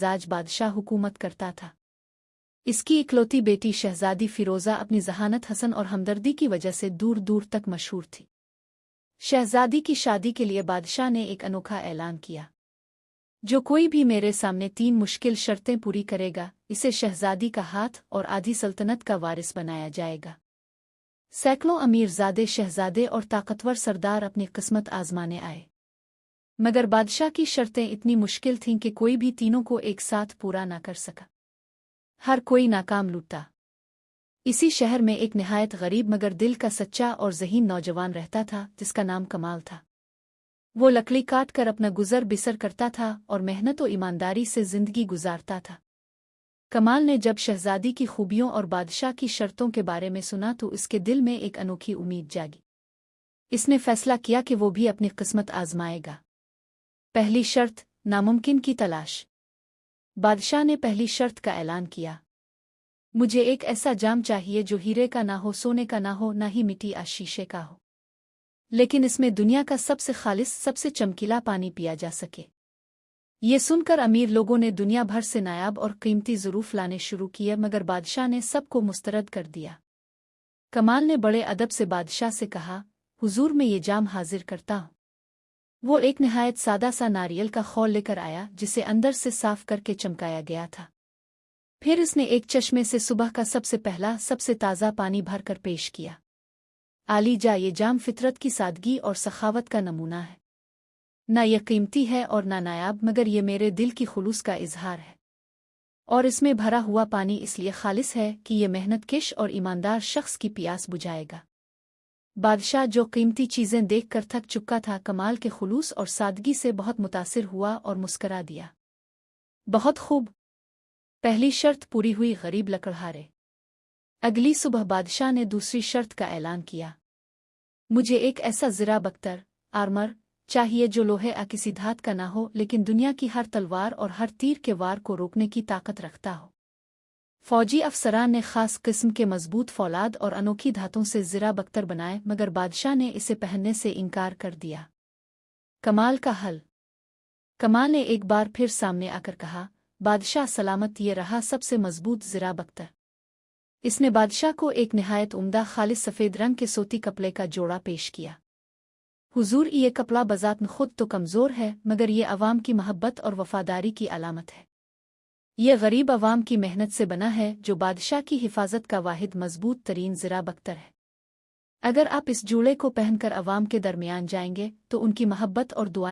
जाज बादशाह हुकूमत करता था। इसकी इकलौती बेटी शहजादी फिरोज़ा अपनी ज़हानत हसन और हमदर्दी की वजह से दूर दूर तक मशहूर थी। शहजादी की शादी के लिए बादशाह ने एक अनोखा ऐलान किया, जो कोई भी मेरे सामने 3 मुश्किल शर्तें पूरी करेगा, इसे शहजादी का हाथ और आधी सल्तनत का वारिस बनाया जाएगा। सैकड़ों अमीरजादे, शहजादे और ताकतवर सरदार अपनी किस्मत आजमाने आए, मगर बादशाह की शर्तें इतनी मुश्किल थीं कि कोई भी तीनों को एक साथ पूरा न कर सका। हर कोई नाकाम लूटा। इसी शहर में एक निहायत गरीब मगर दिल का सच्चा और ज़हीन नौजवान रहता था, जिसका नाम कमाल था। वो लकड़ी काट कर अपना गुजर बिसर करता था और मेहनत और ईमानदारी से जिंदगी गुजारता था। कमाल ने जब शहजादी की खूबियों और बादशाह की शर्तों के बारे में सुना तो इसके दिल में एक अनोखी उम्मीद जागी। इसने फैसला किया कि वो भी अपनी किस्मत आजमाएगा। पहली शर्त, नामुमकिन की तलाश। बादशाह ने पहली शर्त का ऐलान किया, मुझे एक ऐसा जाम चाहिए जो हीरे का ना हो, सोने का ना हो, ना ही मिट्टी या शीशे का हो, लेकिन इसमें दुनिया का सबसे खालिस, सबसे चमकीला पानी पिया जा सके। ये सुनकर अमीर लोगों ने दुनिया भर से नायाब और कीमती ज़रूफ लाने शुरू किए, मगर बादशाह ने सबको मुस्तरद कर दिया। कमाल ने बड़े अदब से बादशाह से कहा, हुजूर मैं ये जाम हाजिर करता हूँ। वो एक निहायत सादा सा नारियल का खौल लेकर आया, जिसे अंदर से साफ करके चमकाया गया था। फिर इसने एक चश्मे से सुबह का सबसे पहला, सबसे ताज़ा पानी भरकर पेश किया। आलीजा, ये जाम फितरत की सादगी और सखावत का नमूना है। ना यह कीमती है और ना नायाब, मगर ये मेरे दिल की खुलूस का इजहार है। और इसमें भरा हुआ पानी इसलिए खालिस है कि ये मेहनतकश और ईमानदार शख्स की प्यास बुझाएगा। बादशाह, जो कीमती चीज़ें देखकर थक चुका था, कमाल के खुलूस और सादगी से बहुत मुतासिर हुआ और मुस्करा दिया। बहुत खूब, पहली शर्त पूरी हुई, गरीब लकड़हारे। अगली सुबह बादशाह ने दूसरी शर्त का ऐलान किया, मुझे एक ऐसा ज़रा बख्तर आर्मर चाहिए जो लोहे या किसी धात का ना हो, लेकिन दुनिया की हर तलवार और हर तीर के वार को रोकने की ताकत रखता हो। फौजी अफसरान ने खास किस्म के मजबूत फौलाद और अनोखी धातों से ज़रा बख्तर बनाए, मगर बादशाह ने इसे पहनने से इनकार कर दिया। कमाल का हल। कमाल ने एक बार फिर सामने आकर कहा, बादशाह सलामत, ये रहा सबसे मजबूत ज़रा बख्तर। इसने बादशाह को एक निहायत उम्दा खालिस सफ़ेद रंग के सोती कपड़े का जोड़ा पेश किया। हुजूर, ये कपड़ा बज़ात में खुद तो कमज़ोर है, मगर ये अवाम की मोहब्बत और वफ़ादारी की अलामत है। ये गरीब अवाम की मेहनत से बना है, जो बादशाह की हिफाजत का वाहिद मजबूत तरीन ज़रा बख्तर है। अगर आप इस जूड़े को पहनकर अवाम के दरमियान जाएंगे तो उनकी मोहब्बत और दुआ